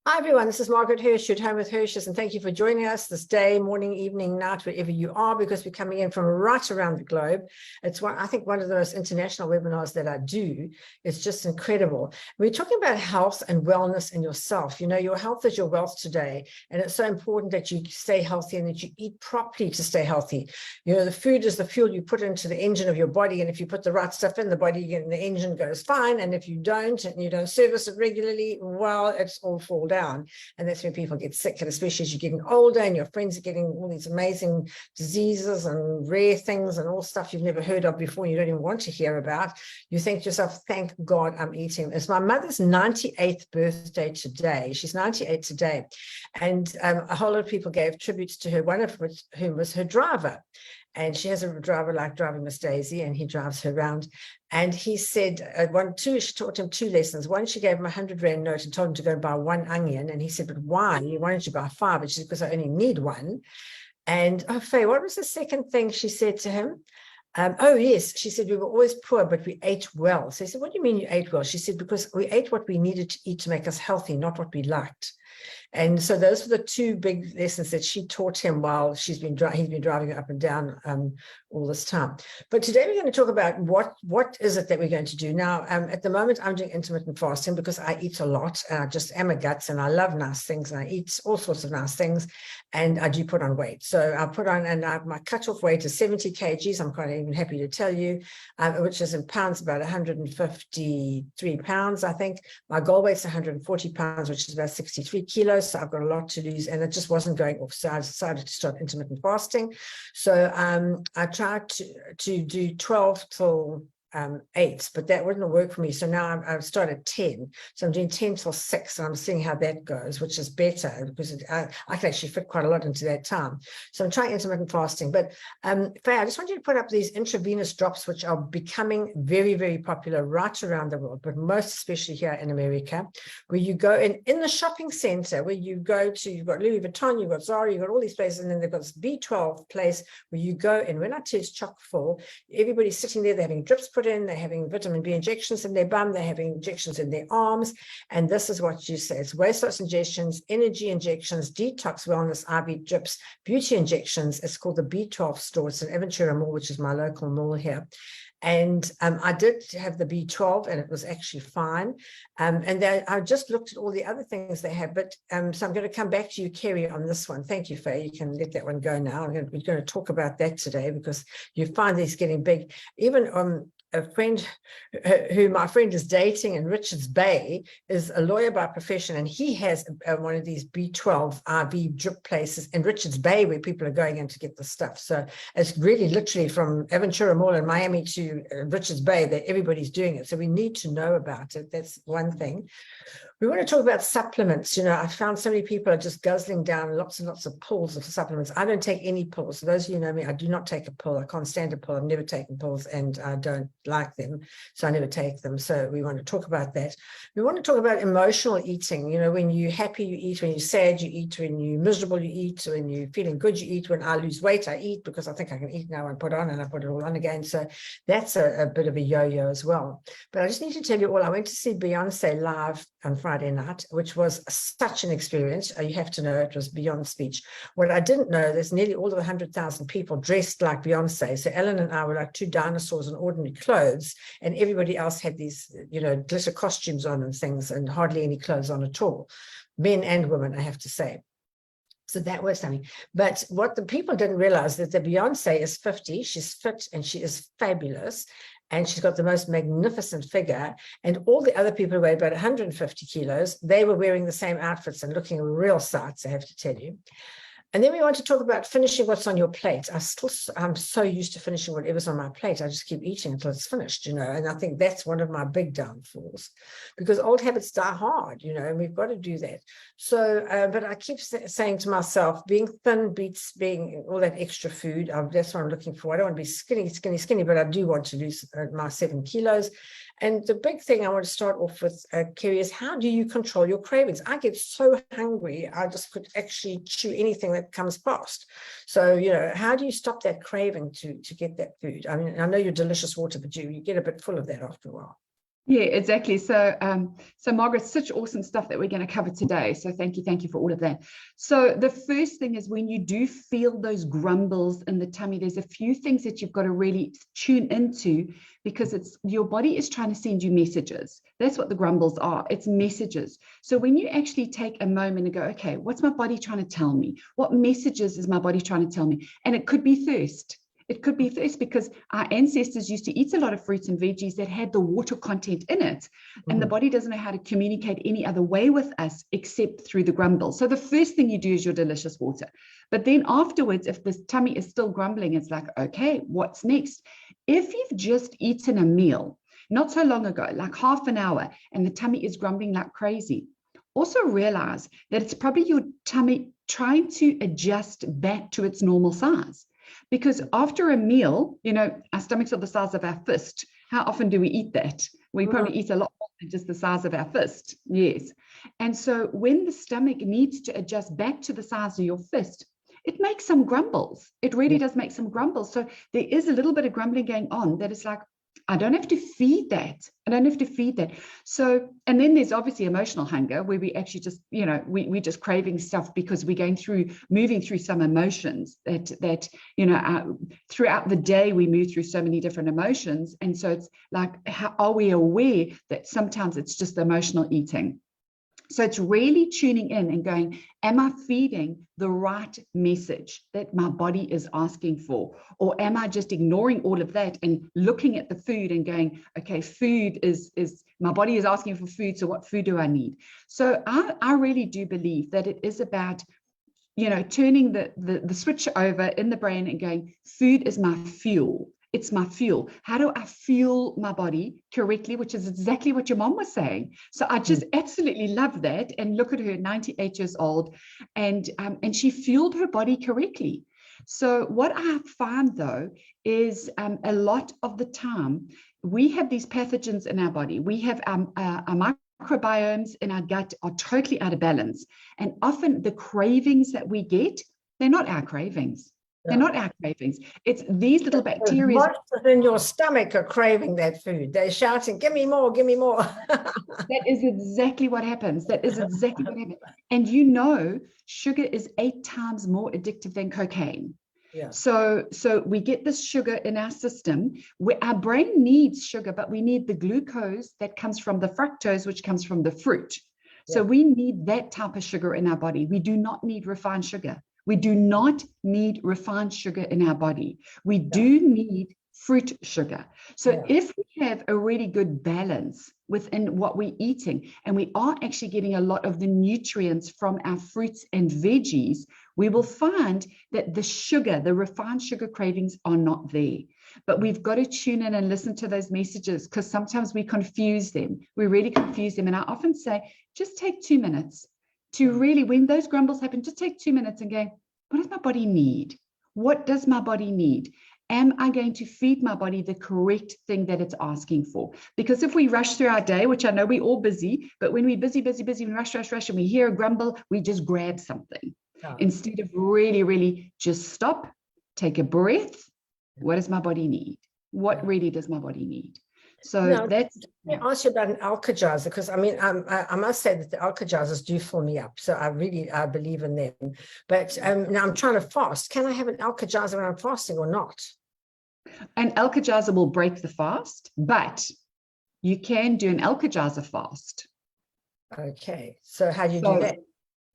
Hi, everyone. This is Margaret Hirsch, your home with Hirsch's, and thank you for joining us this day, morning, evening, night, wherever you are, because we're coming in from right around the globe. It's I think one of the most international webinars that I do. It's just incredible. We're talking about health and wellness in yourself. You know, your health is your wealth today, and it's so important that you stay healthy and that you eat properly to stay healthy. You know, the food is the fuel you put into the engine of your body, and if you put the right stuff in the body, the engine goes fine, and if you don't, and you don't service it regularly, well, it's all fall down. And that's when people get sick, and especially as you're getting older and your friends are getting all these amazing diseases and rare things and all stuff you've never heard of before, you don't even want to hear about. You think to yourself, thank God I'm eating. It's my mother's 98th birthday today. She's 98 today. And a whole lot of people gave tributes to her, one of whom was her driver. And she has a driver like driving Miss Daisy, and he drives her around. And he said, she taught him two lessons. One, she gave him a 100 Rand note and told him to go and buy one onion. And he said, but why? Why don't you buy five? And she said, because I only need one. And Faye, what was the second thing she said to him? Oh, yes. She said, we were always poor, but we ate well. So he said, what do you mean you ate well? She said, because we ate what we needed to eat to make us healthy, not what we liked. And so those were the two big lessons that she taught him while he's been driving up and down all this time. But today we're going to talk about what is it that we're going to do. Now, at the moment, I'm doing intermittent fasting because I eat a lot. And I just am a guts, and I love nice things, and I eat all sorts of nice things, and I do put on weight. So I put on, and my cutoff weight is 70 kgs. I'm quite even happy to tell you, which is in pounds, about 153 pounds, I think. My goal weight's 140 pounds, which is about 63 kilos. So I've got a lot to lose, and it just wasn't going off. So I decided to start intermittent fasting. So I tried to do 12 till 8, but that wouldn't work for me. So now I've started 10. So I'm doing 10 till 6, and I'm seeing how that goes, which is better because I can actually fit quite a lot into that time. So I'm trying intermittent fasting. But Faye, I just want you to put up these intravenous drops, which are becoming very, very popular right around the world, but most especially here in America, where you go in the shopping center, where you go to, you've got Louis Vuitton, you've got Zara, you've got all these places, and then they've got this B12 place where you go, and when I tell you it's chock full, everybody's sitting there, they're having drips put in, they're having vitamin B injections in their bum, they're having injections in their arms, and this is what you say: it's weight loss injections, energy injections, detox wellness, IV drips, beauty injections. It's called the B12 store. It's in Aventura Mall, which is my local mall here. And I did have the B12, and it was actually fine. And I just looked at all the other things they have. But so I'm going to come back to you, Kerry, on this one. Thank you, Faye. You can let that one go now. We're going to talk about that today because you find these getting big. Even a friend who my friend is dating in Richards Bay is a lawyer by profession, and he has one of these B12 IV drip places in Richards Bay where people are going in to get the stuff. So it's really literally from Aventura Mall in Miami to Richards Bay that everybody's doing it. So we need to know about it. That's one thing. We want to talk about supplements. You know, I found so many people are just guzzling down lots and lots of pills of supplements. I don't take any pills. So those of you who know me, I do not take a pill. I can't stand a pill. I've never taken pills, and I don't like them. So I never take them. So we want to talk about that. We want to talk about emotional eating. You know, when you're happy, you eat. When you're sad, you eat. When you're miserable, you eat. When you're feeling good, you eat. When I lose weight, I eat because I think I can eat now and put on, and I put it all on again. So that's a bit of a yo-yo as well. But I just need to tell you all, I went to see Beyonce live on Friday night, which was such an experience. You have to know, it was beyond speech. What I didn't know, there's nearly all of 100,000 people dressed like Beyonce. So Ellen and I were like two dinosaurs in ordinary clothes, and everybody else had these, you know, glitter costumes on and things, and hardly any clothes on at all. Men and women, I have to say. So that was something. But what the people didn't realize is that Beyonce is 50, she's fit, and she is fabulous. And she's got the most magnificent figure. And all the other people who weighed about 150 kilos, they were wearing the same outfits and looking real sights, I have to tell you. And then we want to talk about finishing what's on your plate. I'm so used to finishing whatever's on my plate. I just keep eating until it's finished, you know, and I think that's one of my big downfalls because old habits die hard, you know, and we've got to do that. So, but I keep saying to myself, being thin beats being all that extra food. That's what I'm looking for. I don't want to be skinny, but I do want to lose my 7 kilos. And the big thing I want to start off with, Kerry, is how do you control your cravings? I get so hungry, I just could actually chew anything that comes past. So, you know, how do you stop that craving to get that food? I mean, I know you're delicious water, but you get a bit full of that after a while. Yeah, exactly. So, so Margaret, such awesome stuff that we're going to cover today. So thank you for all of that. So the first thing is when you do feel those grumbles in the tummy, there's a few things that you've got to really tune into, because it's your body is trying to send you messages. That's what the grumbles are. It's messages. So when you actually take a moment and go, okay, what's my body trying to tell me? What messages is my body trying to tell me? And it could be thirst. It could be thirst, because our ancestors used to eat a lot of fruits and veggies that had the water content in it. And the body doesn't know how to communicate any other way with us except through the grumble. So the first thing you do is your delicious water. But then afterwards, if the tummy is still grumbling, it's like, okay, what's next? If you've just eaten a meal not so long ago, like half an hour, and the tummy is grumbling like crazy, also realize that it's probably your tummy trying to adjust back to its normal size. Because after a meal, you know, our stomachs are the size of our fist. How often do we eat that? We probably eat a lot more than just the size of our fist. Yes. And so when the stomach needs to adjust back to the size of your fist, it makes some grumbles. It really does make some grumbles. So there is a little bit of grumbling going on that is like, I don't have to feed that. I don't have to feed that. So, and then there's obviously emotional hunger, where we actually just, you know, we're just craving stuff because we're moving through some emotions that you know, throughout the day, we move through so many different emotions. And so it's like, how are we aware that sometimes it's just emotional eating? So it's really tuning in and going, am I feeding the right message that my body is asking for? Or am I just ignoring all of that and looking at the food and going, okay, food is my body is asking for food, so what food do I need? So I really do believe that it is about, you know, turning the switch over in the brain and going, food is my fuel. It's my fuel. How do I fuel my body correctly? Which is exactly what your mom was saying. So I just absolutely love that. And look at her, 98 years old, and she fueled her body correctly. So what I find though is a lot of the time we have these pathogens in our body. We have our microbiomes in our gut are totally out of balance, and often the cravings that we get, they're not our cravings. They're not our cravings. It's these little bacteria. Monsters in your stomach are craving that food. They're shouting, give me more, give me more. That is exactly what happens. That is exactly what happens. And you know, sugar is 8 times more addictive than cocaine. Yeah. So we get this sugar in our system where our brain needs sugar, but we need the glucose that comes from the fructose, which comes from the fruit. So we need that type of sugar in our body. We do not need refined sugar. We do not need refined sugar in our body. We do need fruit sugar. So if we have a really good balance within what we're eating, and we are actually getting a lot of the nutrients from our fruits and veggies, we will find that the sugar, the refined sugar cravings are not there. But we've got to tune in and listen to those messages, because sometimes we confuse them. We really confuse them. And I often say, just take 2 minutes to really, when those grumbles happen, just take 2 minutes and go, what does my body need? What does my body need? Am I going to feed my body the correct thing that it's asking for? Because if we rush through our day, which I know we're all busy, but when we're busy, we rush, and we hear a grumble, we just grab something. Instead of really just stop, take a breath. What does my body need? What really does my body need? So that's. Let me ask you about an Alka-Jaza, because I mean, I must say that the Alka-Jazas do fill me up. So I believe in them. But now I'm trying to fast. Can I have an Alka-Jaza when I'm fasting or not? An Alka-Jaza will break the fast, but you can do an Alka-Jaza fast. Okay. So how do you do that?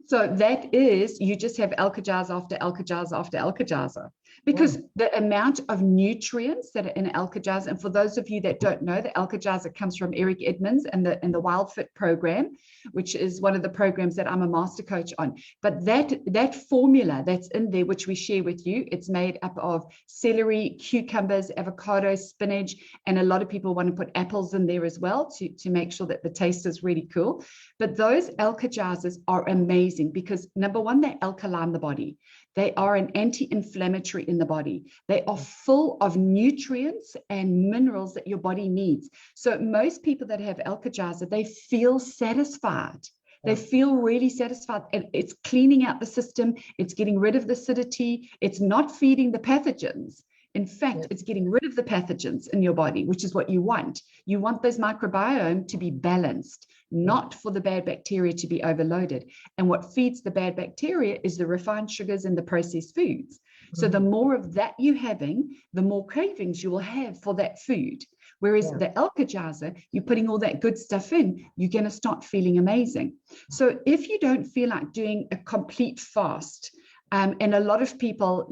So that is, you just have Alka-Jaza after Alka-Jaza after Alka-Jaza, because the amount of nutrients that are in Alka-Jaza, and for those of you that don't know, the Alka-Jaza comes from Eric Edmonds and the Wild Fit program, which is one of the programs that I'm a master coach on. But that formula that's in there, which we share with you, it's made up of celery, cucumbers, avocado, spinach, and a lot of people want to put apples in there as well to make sure that the taste is really cool. But those Alka-Jazas are amazing because, number one, they alkaline the body. They are an anti-inflammatory in the body. They are full of nutrients and minerals that your body needs. So most people that have Alka-Jaza, they feel satisfied. They feel really satisfied. And it's cleaning out the system. It's getting rid of the acidity. It's not feeding the pathogens. In fact, it's getting rid of the pathogens in your body, which is what you want. You want those microbiome to be balanced, not for the bad bacteria to be overloaded. And what feeds the bad bacteria is the refined sugars and the processed foods. So the more of that you're having, the more cravings you will have for that food. Whereas the Alka-Jaza, you're putting all that good stuff in, you're going to start feeling amazing. So if you don't feel like doing a complete fast, and a lot of people,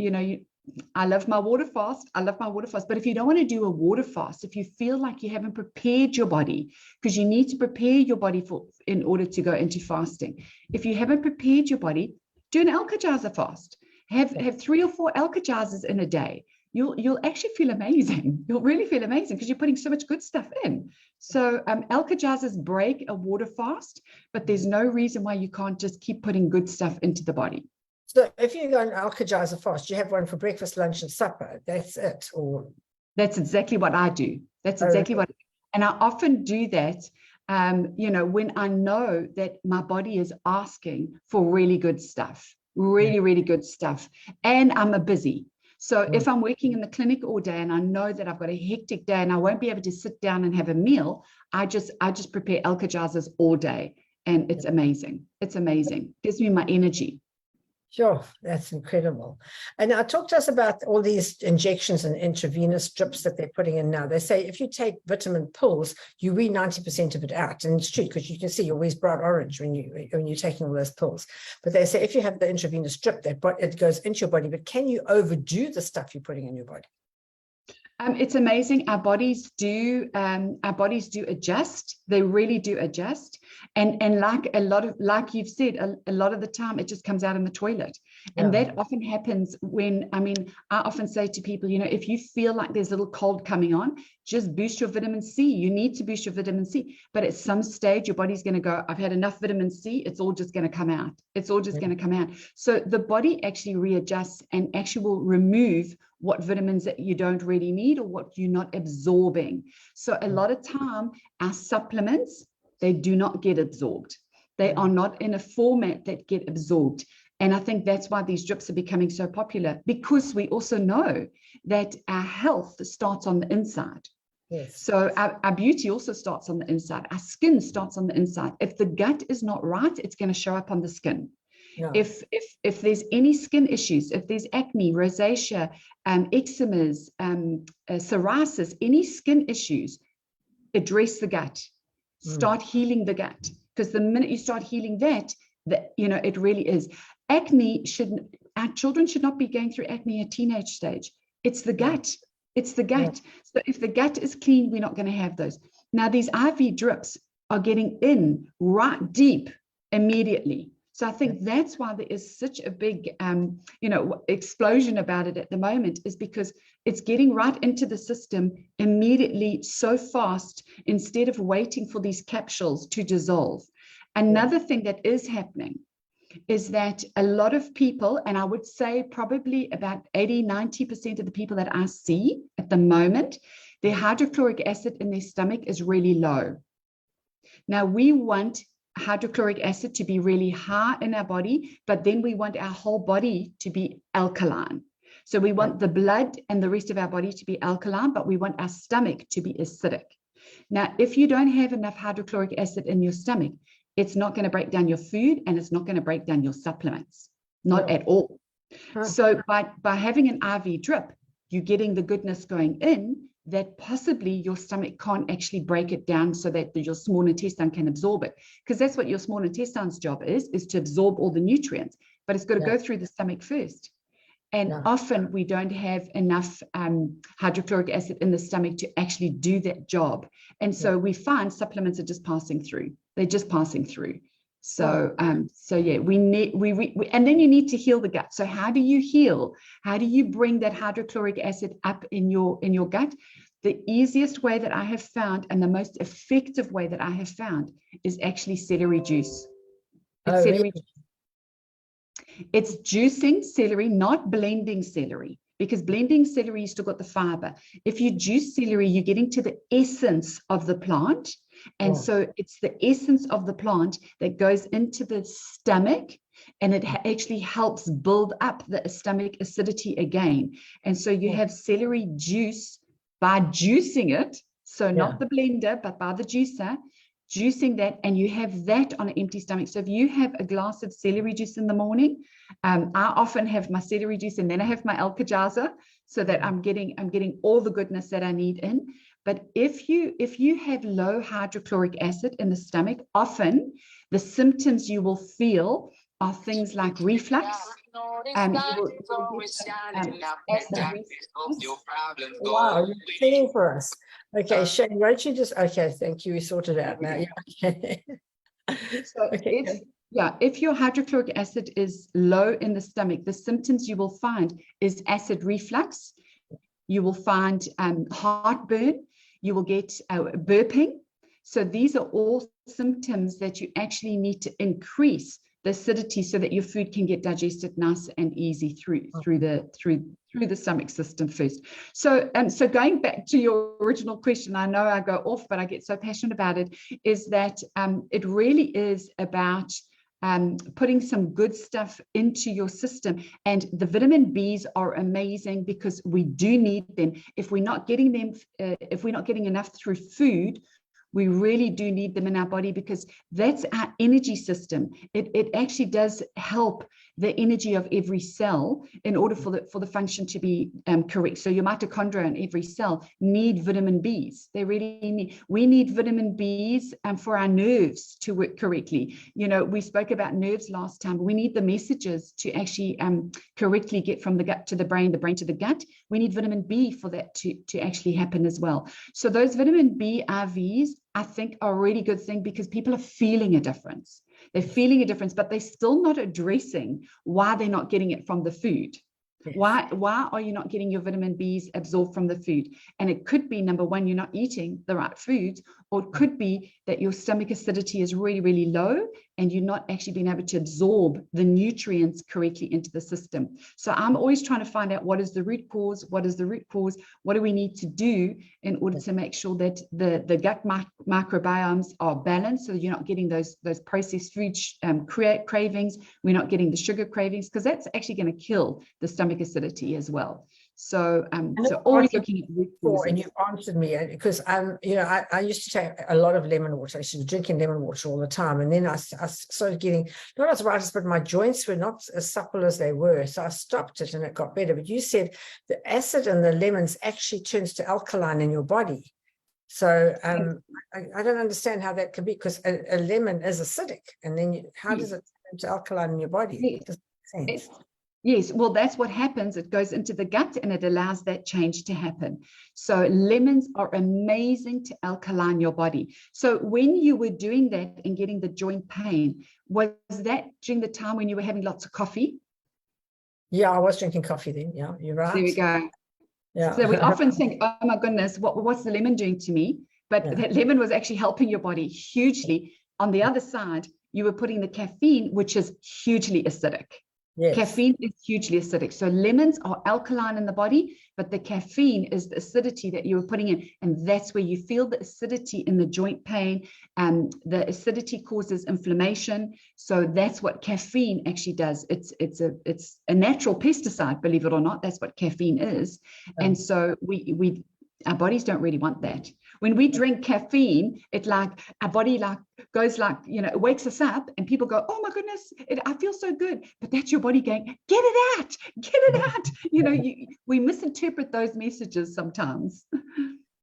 I love my water fast. But if you don't want to do a water fast, if you feel like you haven't prepared your body, because you need to prepare your body in order to go into fasting. If you haven't prepared your body, do an Alka-Jaza fast. Have 3 or 4 Alka-Jazas in a day. You'll actually feel amazing. You'll really feel amazing because you're putting so much good stuff in. So Alka-Jazas break a water fast, but there's no reason why you can't just keep putting good stuff into the body. So if you go on Alka-Jaza fast, you have one for breakfast, lunch, and supper. That's it. Or that's exactly what I do. That's exactly what. And I often do that. When I know that my body is asking for really good stuff, really good stuff, and I'm a busy. So if I'm working in the clinic all day and I know that I've got a hectic day and I won't be able to sit down and have a meal, I just prepare Alka-Jazas all day, and it's amazing. It's amazing. It gives me my energy. Sure, that's incredible. And now talk to us about all these injections and intravenous drips that they're putting in now. They say if you take vitamin pills, you wean 90% of it out. And it's true, because you can see you're always bright orange when you're taking all those pills. But they say if you have the intravenous drip, it goes into your body. But can you overdo the stuff you're putting in your body? It's amazing. Our bodies do adjust. They really do adjust. And like you've said, a lot of the time it just comes out in the toilet. And that often happens when, I often say to people, if you feel like there's a little cold coming on, just boost your vitamin C. You need to boost your vitamin C. But at some stage, your body's going to go, I've had enough vitamin C. It's all just going to come out. It's all just going to come out. So the body actually readjusts and actually will remove what vitamins that you don't really need or what you're not absorbing. So a lot of time, our supplements, they do not get absorbed. They are not in a format that get absorbed. And I think that's why these drips are becoming so popular, because we also know that our health starts on the inside. Yes. So our beauty also starts on the inside. Our skin starts on the inside. If the gut is not right, it's going to show up on the skin. Yeah. If there's any skin issues, if there's acne, rosacea, eczemas, psoriasis, any skin issues, address the gut. Start healing the gut, because the minute you start healing that, it really is. Acne our children should not be going through acne at teenage stage. It's the gut. It's the gut. So if the gut is clean, we're not going to have those. Now, these IV drips are getting in right deep immediately. So I think that's why there is such a big, explosion about it at the moment, is because it's getting right into the system immediately so fast, instead of waiting for these capsules to dissolve. Another thing that is happening is that a lot of people, and I would say probably about 80-90% of the people that I see at the moment, their hydrochloric acid in their stomach is really low. Now, we want hydrochloric acid to be really high in our body, but then we want our whole body to be alkaline. So we want the blood and the rest of our body to be alkaline, but we want our stomach to be acidic. Now, if you don't have enough hydrochloric acid in your stomach, it's not going to break down your food, and it's not going to break down your supplements, not at all. So by having an IV drip, you're getting the goodness going in that possibly your stomach can't actually break it down so that your small intestine can absorb it. Because that's what your small intestine's job is to absorb all the nutrients, but it's got to go through the stomach first. And often we don't have enough hydrochloric acid in the stomach to actually do that job. And so we find supplements are just passing through. They're just passing through. So, and then you need to heal the gut. So how do you heal? How do you bring that hydrochloric acid up in your gut? The easiest way that I have found, and the most effective way that I have found, is actually celery juice. It's celery juice. It's juicing celery, not blending celery, because blending celery, you still got the fiber. If you juice celery, you're getting to the essence of the plant. And so it's the essence of the plant that goes into the stomach and it actually helps build up the stomach acidity again. And so you have celery juice by juicing it. So not the blender, but by the juicer, juicing that, and you have that on an empty stomach. So if you have a glass of celery juice in the morning, I often have my celery juice and then I have my Alka-Jaza, so that I'm getting all the goodness that I need in. But if you have low hydrochloric acid in the stomach, often the symptoms you will feel are things like reflux. Wow, you're singing for us. Okay, Shane, why don't you just, okay, thank you, we sorted it out now. Okay. So if your hydrochloric acid is low in the stomach, the symptoms you will find is acid reflux. You will find heartburn. You will get burping. So these are all symptoms that you actually need to increase the acidity so that your food can get digested nice and easy through the stomach system first. So going back to your original question, I know I go off, but I get so passionate about it, is that it really is about putting some good stuff into your system. And the vitamin Bs are amazing because we do need them. If we're not getting them, if we're not getting enough through food, we really do need them in our body, because that's our energy system. It actually does help the energy of every cell in order for the function to be correct. So your mitochondria in every cell need vitamin Bs. They really need. We need vitamin Bs for our nerves to work correctly. You know, we spoke about nerves last time. We need the messages to actually correctly get from the gut to the brain to the gut. We need vitamin B for that to actually happen as well. So those vitamin B IVs, I think, are a really good thing, because people are feeling a difference. They're feeling a difference, but they're still not addressing why they're not getting it from the food. Why are you not getting your vitamin Bs absorbed from the food? And it could be, number one, you're not eating the right foods, or it could be that your stomach acidity is really, really low and you're not actually being able to absorb the nutrients correctly into the system. So I'm always trying to find out, what is the root cause? What is the root cause? What do we need to do in order to make sure that the gut microbiomes are balanced, so that you're not getting those processed food cravings, we're not getting the sugar cravings, because that's actually going to kill the stomach acidity as well. So always looking at root causes. And you answered me, because I used to take a lot of lemon water. I used to be drinking lemon water all the time, and then I started getting not arthritis, but my joints were not as supple as they were. So I stopped it, and it got better. But you said the acid in the lemons actually turns to alkaline in your body. So I don't understand how that could be, because a lemon is acidic, and then how does it turn to alkaline in your body? It doesn't make sense. Yes, well, that's what happens. It goes into the gut and it allows that change to happen. So lemons are amazing to alkaline your body. So when you were doing that and getting the joint pain, was that during the time when you were having lots of coffee? Yeah, I was drinking coffee then. Yeah, you're right. There we go. Yeah. So we often think, oh my goodness, what's the lemon doing to me? But that lemon was actually helping your body hugely. On the other side, you were putting the caffeine, which is hugely acidic. Yes. Caffeine is hugely acidic. So lemons are alkaline in the body, but the caffeine is the acidity that you're putting in. And that's where you feel the acidity in the joint pain. The acidity causes inflammation. So that's what caffeine actually does. It's a natural pesticide, believe it or not. That's what caffeine is. And so our bodies don't really want that. When we drink caffeine, our body goes it wakes us up, and people go, oh my goodness, I feel so good. But that's your body going, get it out. We misinterpret those messages sometimes.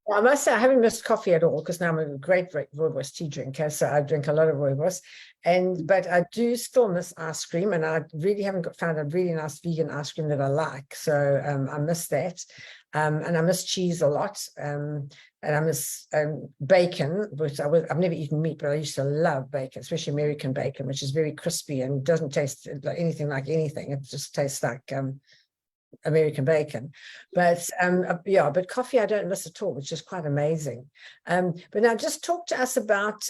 Well, I must say I haven't missed coffee at all, because now I'm a great rooibos tea drinker, so I drink a lot of rooibos. But I do still miss ice cream, and I really haven't found a really nice vegan ice cream that I like. So I miss that. And I miss cheese a lot. And I miss bacon, which I've never eaten meat, but I used to love bacon, especially American bacon, which is very crispy and doesn't taste like anything. It just tastes like American bacon. But but coffee I don't miss at all, which is quite amazing. But now just talk to us about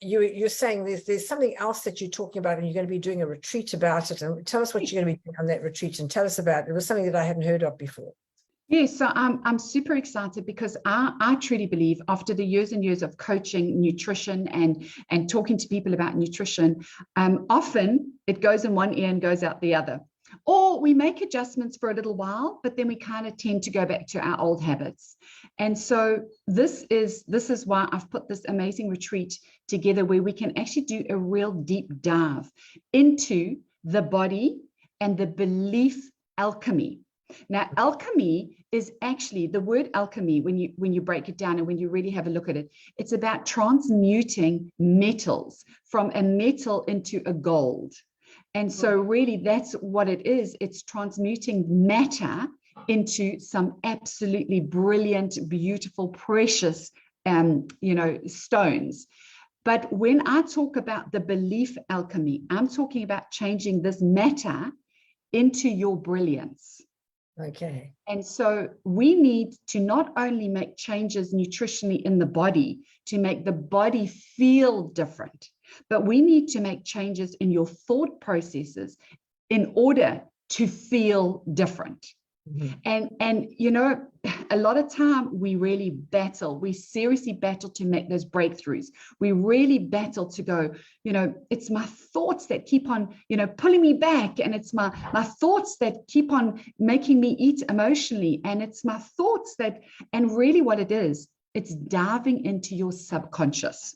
you're saying there's something else that you're talking about, and you're going to be doing a retreat about it, and tell us what you're going to be doing on that retreat, and tell us about it. It was something that I hadn't heard of before. Yes, so I'm super excited, because I truly believe, after the years and years of coaching nutrition and talking to people about nutrition, often It goes in one ear and goes out the other. Or we make adjustments for a little while, but then we kind of tend to go back to our old habits. And so this is why I've put this amazing retreat together, where we can actually do a real deep dive into the body and the belief alchemy. Now, alchemy is actually, the word alchemy, when you break it down and when you really have a look at it, it's about transmuting metals from a metal into a gold. And so really that's what it is. It's transmuting matter into some absolutely brilliant, beautiful, precious, stones. But when I talk about the belief alchemy, I'm talking about changing this matter into your brilliance. Okay. And so we need to not only make changes nutritionally in the body to make the body feel different, but we need to make changes in your thought processes in order to feel different. Mm-hmm. And a lot of time we really battle, we seriously battle to make those breakthroughs. We really battle to go, it's my thoughts that keep on, pulling me back. And it's my thoughts that keep on making me eat emotionally. And it's my thoughts and really what it is, it's diving into your subconscious.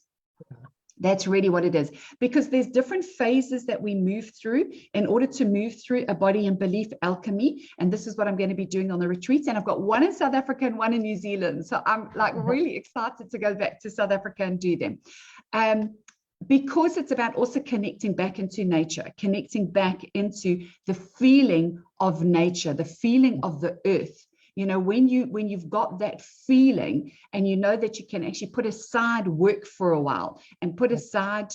That's really what it is, because there's different phases that we move through in order to move through a body and belief alchemy. And this is what I'm going to be doing on the retreats. And I've got one in South Africa and one in New Zealand. So I'm really excited to go back to South Africa and do them. Because it's about also connecting back into nature, connecting back into the feeling of nature, the feeling of the earth. When you've got that feeling and you know that you can actually put aside work for a while and put aside,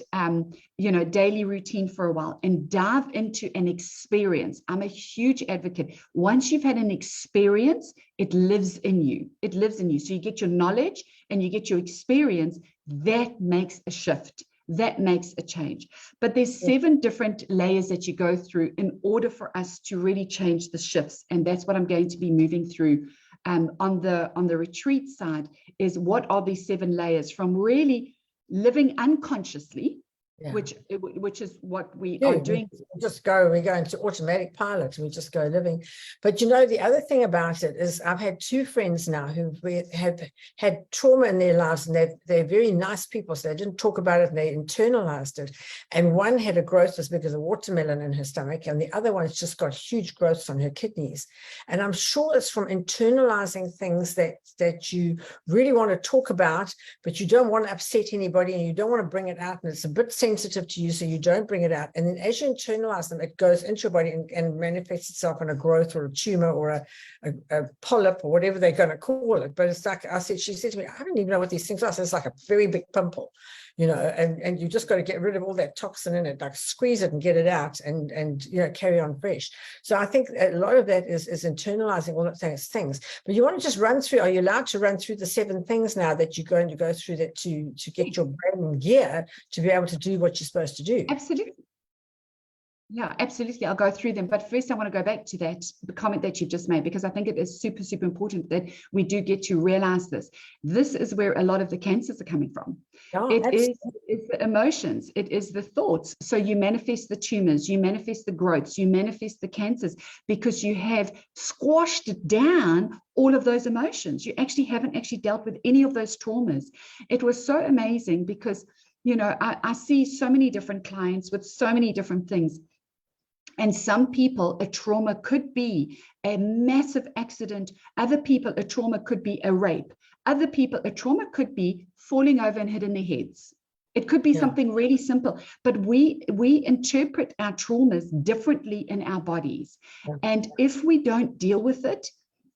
daily routine for a while and dive into an experience. I'm a huge advocate. Once you've had an experience, it lives in you. It lives in you. So you get your knowledge and you get your experience. That makes a shift. That makes a change. But there's 7 different layers that you go through in order for us to really change the shifts. And that's what I'm going to be moving through on the retreat side, is what are these 7 layers from really living unconsciously, which is what we are doing. We go into automatic pilot and we just go living. But the other thing about it is I've had 2 friends now who have had trauma in their lives, and they're very nice people, so they didn't talk about it and they internalized it. And one had a growth as big as a watermelon in her stomach, and the other one's just got huge growths on her kidneys. And I'm sure it's from internalizing things that you really want to talk about, but you don't want to upset anybody and you don't want to bring it out, and it's a bit sensitive to you, so you don't bring it out. And then as you internalize them, it goes into your body and manifests itself in a growth or a tumor or a polyp or whatever they're going to call it. But it's like she said to me, I don't even know what these things are. So it's like a very big pimple, and you just got to get rid of all that toxin in it, like squeeze it and get it out and carry on fresh. So I think a lot of that is internalizing all those things. But you want to just run through, are you allowed to run through the 7 things now that you're going to go through that to get your brain in gear to be able to do what you're supposed to do? Absolutely. Yeah, absolutely. I'll go through them. But first, I want to go back to the comment that you've just made, because I think it is super, super important that we do get to realize this. This is where a lot of the cancers are coming from. It's the emotions. It is the thoughts. So you manifest the tumors, you manifest the growths, you manifest the cancers, because you have squashed down all of those emotions. You actually haven't dealt with any of those traumas. It was so amazing because I see so many different clients with so many different things. And some people, a trauma could be a massive accident. Other people, a trauma could be a rape. Other people, a trauma could be falling over and hitting their heads. It could be something really simple, but we interpret our traumas differently in our bodies. And if we don't deal with it,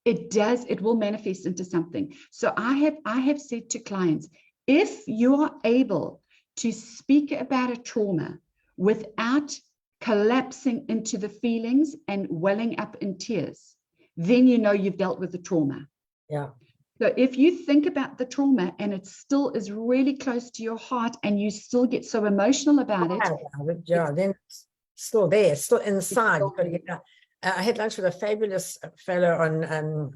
it will manifest into something. So I have said to clients, if you are able to speak about a trauma without collapsing into the feelings and welling up in tears, then you've dealt with the trauma. Yeah. So if you think about the trauma and it still is really close to your heart and you still get so emotional about it, then it's still there, it's still inside. You've got to get out. I had lunch with a fabulous fellow on,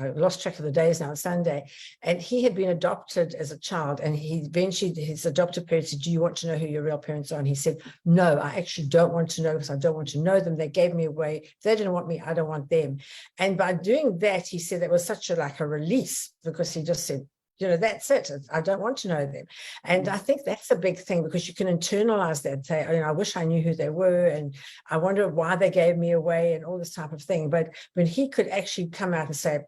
I lost track of the days now, Sunday, and he had been adopted as a child, and he eventually, his adopted parents said, do you want to know who your real parents are? And he said, no, I actually don't want to know because I don't want to know them. They gave me away. If they didn't want me, I don't want them. And by doing that, he said that was such a like a release, because he just said, you know, that's it. I don't want to know them. And I think that's a big thing, because you can internalize that and say, oh, you know, I wish I knew who they were, and I wonder why they gave me away, and all this type of thing. But when he could actually come out and say,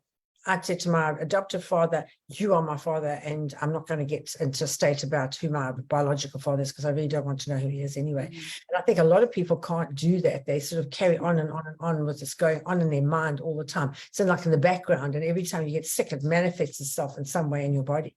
I said to my adoptive father, you are my father, and I'm not going to get into a state about who my biological father is, because I really don't want to know who he is anyway. And I think a lot of people can't do that. They sort of carry on and on and on with this going on in their mind all the time. So like in the background, and every time you get sick, it manifests itself in some way in your body.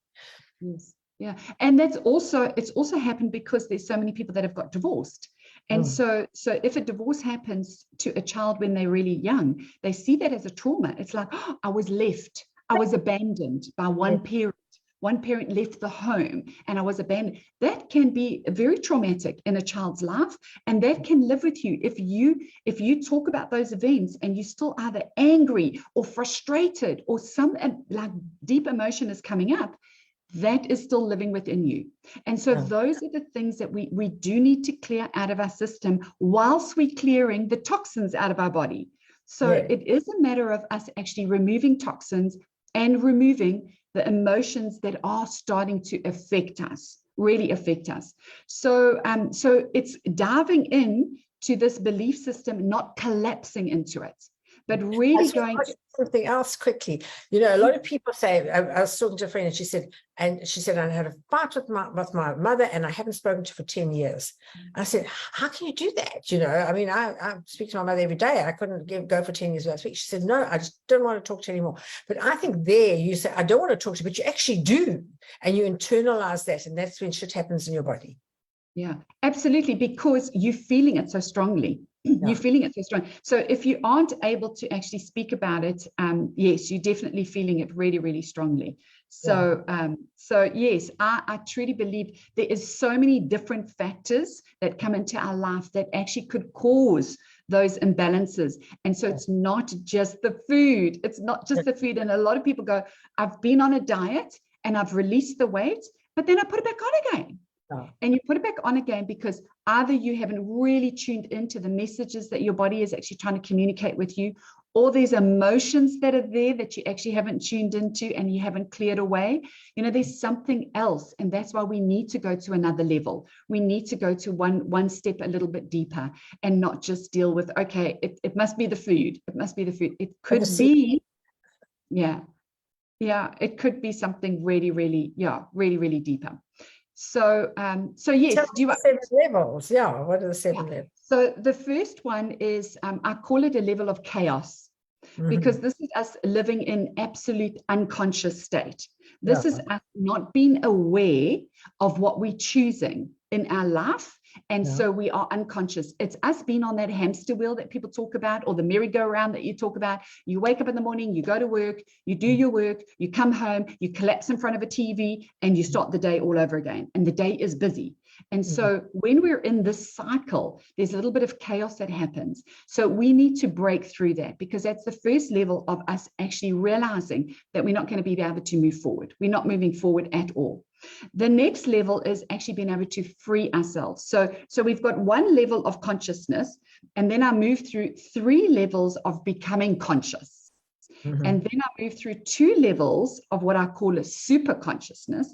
Yes. Yeah. And it's also happened because there's so many people that have got divorced. And so if a divorce happens to a child when they're really young, they see that as a trauma. It's like, oh, I was left, I was abandoned by one parent. One parent left the home and I was abandoned. That can be very traumatic in a child's life, and that can live with you. If you talk about those events and you still either angry or frustrated, or some like deep emotion is coming up, that is still living within you. And so those are the things that we do need to clear out of our system whilst we're clearing the toxins out of our body. So it is a matter of us actually removing toxins and removing the emotions that are starting to affect us, really affect us. So it's diving in to this belief system, not collapsing into it, but really going. Something else quickly. You know, a lot of people say, I was talking to a friend, and she said, I had a fight with my mother, and I haven't spoken to her for 10 years. I said, how can you do that? You know, I mean, I speak to my mother every day. I couldn't go for 10 years without speaking. She said, no, I just don't want to talk to you anymore. But I think there you say, I don't want to talk to you, but you actually do. And you internalize that, and that's when shit happens in your body. Yeah, absolutely, because you're feeling it so strongly. You're feeling it so strong. So if you aren't able to actually speak about it, yes, you're definitely feeling it really, really strongly. So, so yes, I truly believe there is so many different factors that come into our life that actually could cause those imbalances. And so it's not just the food. It's not just the food. And a lot of people go, I've been on a diet and I've released the weight, but then I put it back on again. And you put it back on again because either you haven't really tuned into the messages that your body is actually trying to communicate with you, or there's emotions that are there that you actually haven't tuned into and you haven't cleared away. You know, there's something else. And that's why we need to go to another level. We need to go to one step a little bit deeper and not just deal with, okay, it must be the food. It must be the food. It could be, it could be something really, really, really, really deeper. So, yes. Do you want 7 levels? Yeah. What are the 7 levels? So the first one is, I call it a level of chaos, because this is us living in absolute unconscious state. This is us not being aware of what we're choosing in our life. And so we are unconscious. It's us being on that hamster wheel that people talk about, or the merry-go-round that you talk about. You wake up in the morning, you go to work, you do your work, you come home, you collapse in front of a TV, and you start the day all over again. And the day is busy. And so when we're in this cycle, there's a little bit of chaos that happens. So we need to break through that, because that's the first level of us actually realizing that we're not going to be able to move forward. We're not moving forward at all. The next level is actually being able to free ourselves. So we've got one level of consciousness, and then I move through 3 levels of becoming conscious. And then I move through 2 levels of what I call a super consciousness.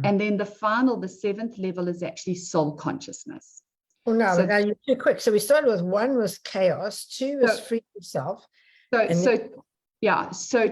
And then the 7th level is actually soul consciousness. Oh, no, now you're too quick. So we started with 1 was chaos, 2 was free yourself. So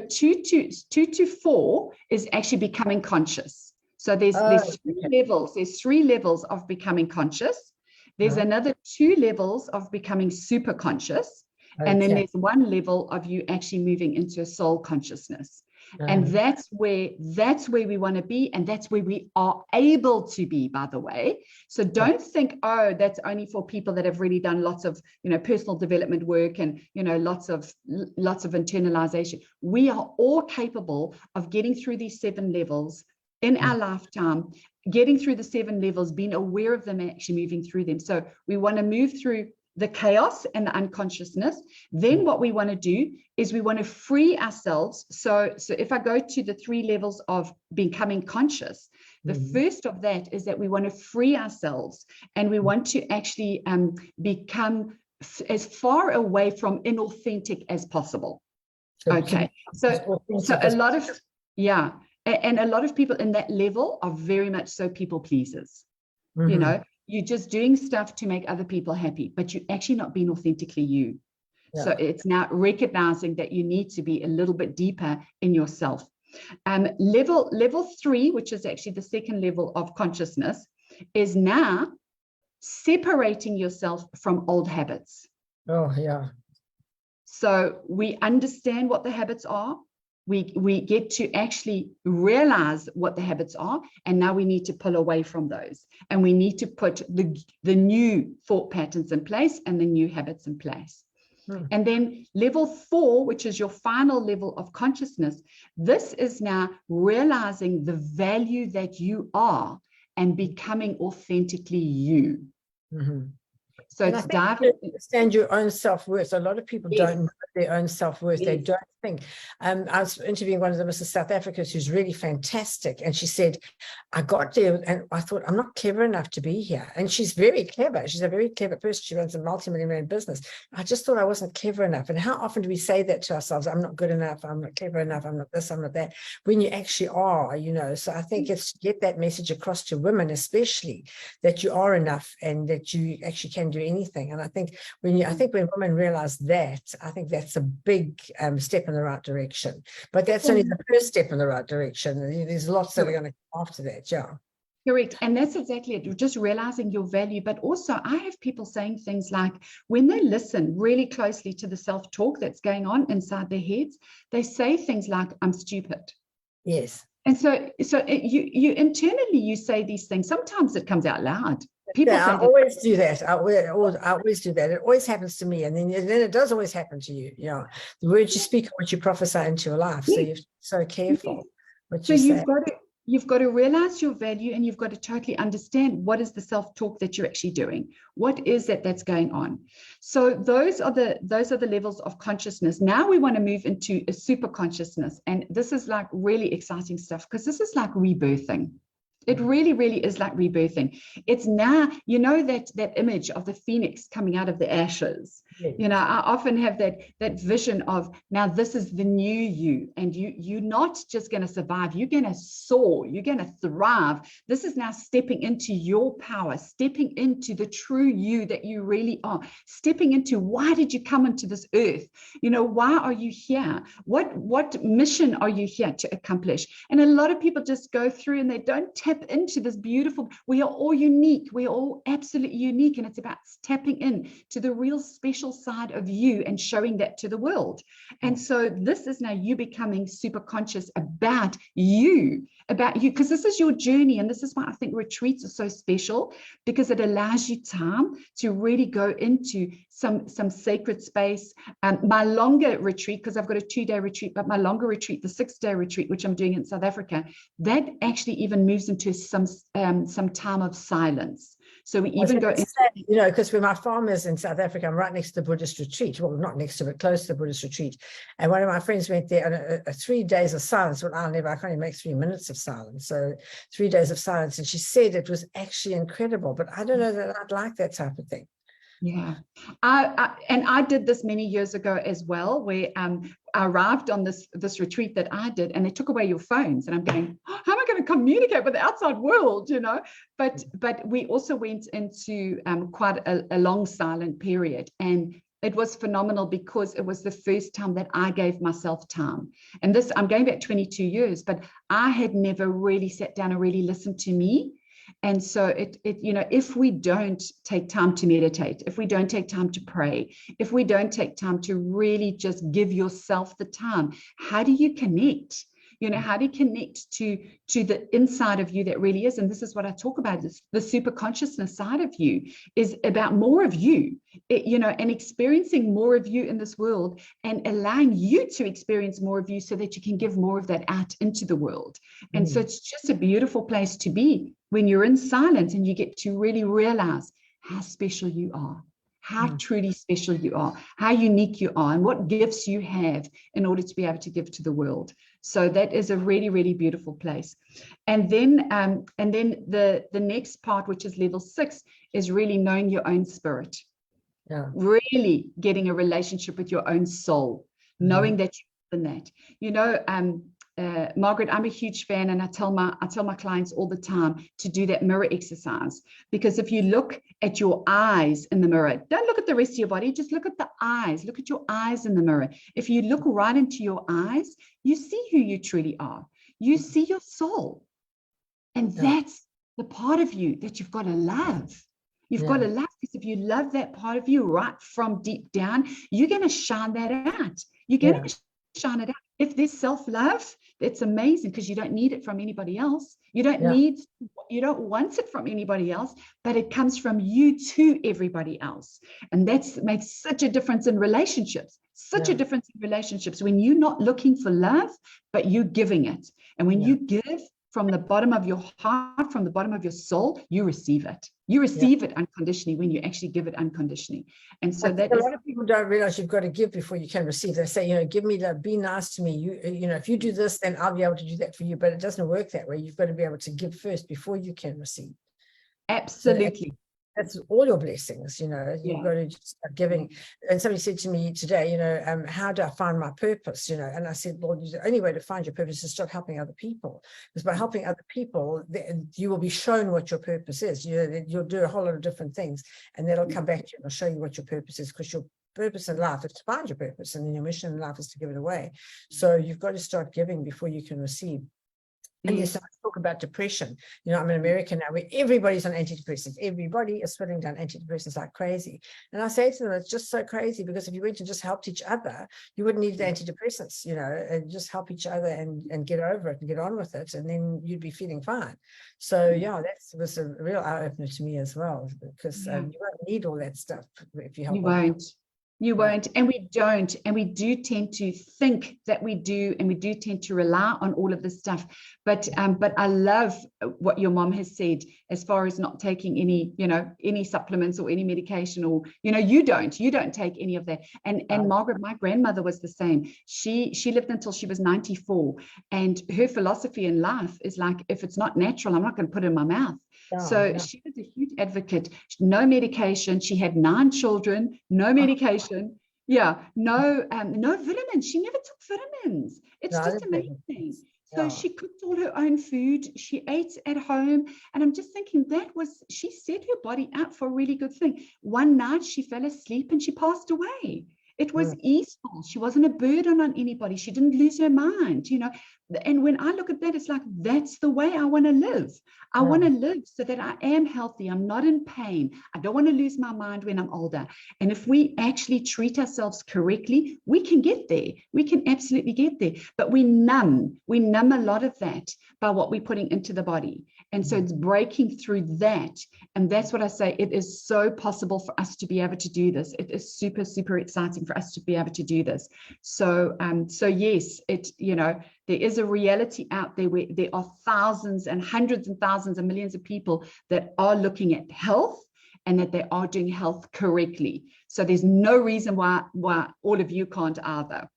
2 to 4 is actually becoming conscious. So there's 3 levels. There's 3 levels of becoming conscious. There's another 2 levels of becoming super conscious. And then there's 1 level of you actually moving into a soul consciousness. And that's where we want to be, and that's where we are able to be, by the way. So don't think, oh, that's only for people that have really done lots of, personal development work and, lots of internalization. We are all capable of getting through these 7 levels in our lifetime, getting through the 7 levels, being aware of them and actually moving through them. So we want to move through the chaos and the unconsciousness. Then what we want to do is we want to free ourselves. So if I go to the 3 levels of becoming conscious, the first of that is that we want to free ourselves, and we want to actually become as far away from inauthentic as possible. Okay, so a lot of, and a lot of people in that level are very much so people pleasers. You know, you're just doing stuff to make other people happy, but you're actually not being authentically you. So it's now recognizing that you need to be a little bit deeper in yourself. Level 3, which is actually the second level of consciousness, is now separating yourself from old habits. Oh, yeah. So we understand what the habits are. We get to actually realize what the habits are, and now we need to pull away from those, and we need to put the new thought patterns in place and the new habits in place. And then level 4, which is your final level of consciousness, this is now realizing the value that you are and becoming authentically you. So and it's diving. Understand your own self-worth. A lot of people don't know their own self-worth. They don't think. I was interviewing one of the Mrs. South Africans who's really fantastic, and she said, I got there and I thought, I'm not clever enough to be here. And she's very clever. She's a very clever person. She runs a multi-million-man business. I just thought I wasn't clever enough. And how often do we say that to ourselves? I'm not good enough. I'm not clever enough. I'm not this, I'm not that. When you actually are, you know. So I think it's to get that message across to women, especially, that you are enough and that you actually can do anything. And I think when women realize that, I think that's a big step in the right direction. But that's only the first step in the right direction. There's lots that are going to come after that. Correct. And that's exactly it. Just realizing your value. But also I have people saying things like, when they listen really closely to the self-talk that's going on inside their heads, they say things like, I'm stupid. Yes. And so you internally, you say these things. Sometimes it comes out loud. People I always do that. I always do that. It always happens to me. And then it does always happen to you. You know, the words you speak are what you prophesy into your life. So you're so careful what you say. You've got to realize your value, and you've got to totally understand what is the self-talk that you're actually doing. What is that's going on? So those are the levels of consciousness. Now we want to move into a super consciousness. And this is like really exciting stuff, because this is like rebirthing. It really, really is like rebirthing. It's now, you know, that image of the phoenix coming out of the ashes. Yes. You know, I often have that vision of, now this is the new you, and you're not just going to survive, you're going to soar, you're going to thrive. This is now stepping into your power, stepping into the true you that you really are, stepping into, why did you come into this earth? You know, why are you here? What mission are you here to accomplish? And a lot of people just go through and they don't tap into this beautiful, we are all unique, we are all absolutely unique, and it's about tapping in to the real special side of you and showing that to the world. And so this is now you becoming super conscious about you, because this is your journey. And this is why I think retreats are so special, because it allows you time to really go into some sacred space. My longer retreat, because I've got a 2-day retreat, but my longer retreat, the 6-day retreat, which I'm doing in South Africa, that actually even moves into some time of silence. So we even go in, you know, because when my farm is in South Africa, I'm right next to the Buddhist retreat. Well, not next to, but close to the Buddhist retreat. And one of my friends went there on 3 days of silence. Well, I can't even make 3 minutes of silence. So 3 days of silence. And she said it was actually incredible, but I don't know that I'd like that type of thing. Yeah, I did this many years ago as well, where I arrived on this retreat that I did, and they took away your phones, and I'm going, how am I going to communicate with the outside world, you know? But we also went into quite a long silent period, and it was phenomenal, because it was the first time that I gave myself time. And this, I'm going back 22 years, but I had never really sat down and really listened to me. And so it you know, if we don't take time to meditate, if we don't take time to pray, if we don't take time to really just give yourself the time, how do you connect? You know, how do you connect to the inside of you that really is? And this is what I talk about, is the super consciousness side of you is about more of you, you know, and experiencing more of you in this world, and allowing you to experience more of you so that you can give more of that out into the world. And so it's just a beautiful place to be when you're in silence and you get to really realize how special you are, how truly special you are, how unique you are, and what gifts you have in order to be able to give to the world. So that is a really, really beautiful place. And then the next part, which is level 6, is really knowing your own spirit. Yeah. Really getting a relationship with your own soul, knowing that you're in that. You know, Margaret, I'm a huge fan, and I tell my clients all the time to do that mirror exercise, because if you look at your eyes in the mirror, don't look at the rest of your body, just look at the eyes, look at your eyes in the mirror. If you look right into your eyes, you see who you truly are. You see your soul. And that's the part of you that you've got to love. You've got to love, because if you love that part of you right from deep down, you're going to shine that out. You're going to shine it out. If there's self-love, that's amazing, because you don't need it from anybody else. You don't want it from anybody else, but it comes from you to everybody else. And that makes such a difference in relationships, such a difference in relationships when you're not looking for love, but you're giving it. And when you give from the bottom of your heart, from the bottom of your soul, you receive it. You receive it unconditionally when you actually give it unconditionally. And so that a lot of people don't realize you've got to give before you can receive. They say, you know, give me love, be nice to me. You know, if you do this, then I'll be able to do that for you. But it doesn't work that way. You've got to be able to give first before you can receive. Absolutely. So that's all your blessings, you know. You've got to just start giving. And somebody said to me today, you know, how do I find my purpose, you know? And I said, well, the only way to find your purpose is to start helping other people, because by helping other people, you will be shown what your purpose is. You'll do a whole lot of different things, and that'll come back to you and it'll show you what your purpose is, because your purpose in life is to find your purpose, and then your mission in life is to give it away. So you've got to start giving before you can receive. And you start to talk about depression. You know, I'm in America now where everybody's on antidepressants. Everybody is putting down antidepressants like crazy. And I say to them, it's just so crazy, because if you went and just helped each other, you wouldn't need the antidepressants, you know, and just help each other and get over it and get on with it. And then you'd be feeling fine. So yeah, that was a real eye-opener to me as well, because you won't need all that stuff if you help. You won't, and we don't, and we do tend to think that we do, and we do tend to rely on all of this stuff. But I love what your mom has said as far as not taking any, you know, any supplements or any medication, or, you know, you don't take any of that. And Margaret, my grandmother, was the same. She lived until she was 94, and her philosophy in life is like, if it's not natural, I'm not going to put it in my mouth. She was a huge advocate. No medication. She had 9 children. No medication. No vitamins. She never took vitamins. It's just amazing. So she cooked all her own food. She ate at home. And I'm just thinking, she set her body out for a really good thing. One night she fell asleep and she passed away. It was easeful. She wasn't a burden on anybody. She didn't lose her mind, you know. And when I look at that, it's like, that's the way I want to live. I want to live so that I am healthy. I'm not in pain. I don't want to lose my mind when I'm older. And if we actually treat ourselves correctly, we can get there. We can absolutely get there. But we numb a lot of that by what we're putting into the body. And so it's breaking through that. And that's what I say. It is so possible for us to be able to do this. It is super, super exciting for us to be able to do this. So yes, there is a reality out there where there are thousands and hundreds and thousands and millions of people that are looking at health, and that they are doing health correctly. So there's no reason why all of you can't either.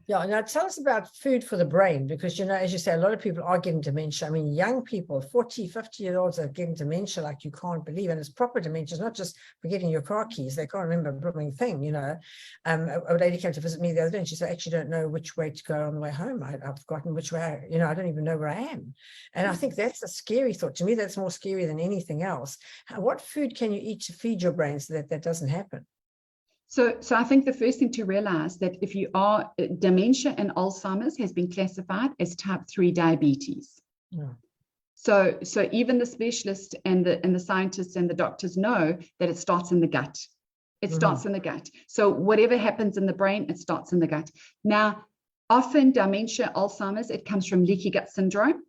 Yeah, now tell us about food for the brain, because, you know, as you say, a lot of people are getting dementia. I mean, young people, 40, 50-year-olds are getting dementia like you can't believe. And it's proper dementia. It's not just forgetting your car keys. They can't remember a blooming thing, you know. A lady came to visit me the other day, and she said, I actually don't know which way to go on the way home. I've forgotten which way, you know, I don't even know where I am. And I think that's a scary thought. To me, that's more scary than anything else. What food can you eat to feed your brain so that that doesn't happen? So I think the first thing to realize that if you are, dementia and Alzheimer's has been classified as type 3 diabetes. Yeah. So even the specialists and the scientists and the doctors know that it starts in the gut. It starts in the gut. So whatever happens in the brain, it starts in the gut. Now, often dementia, Alzheimer's, it comes from leaky gut syndrome.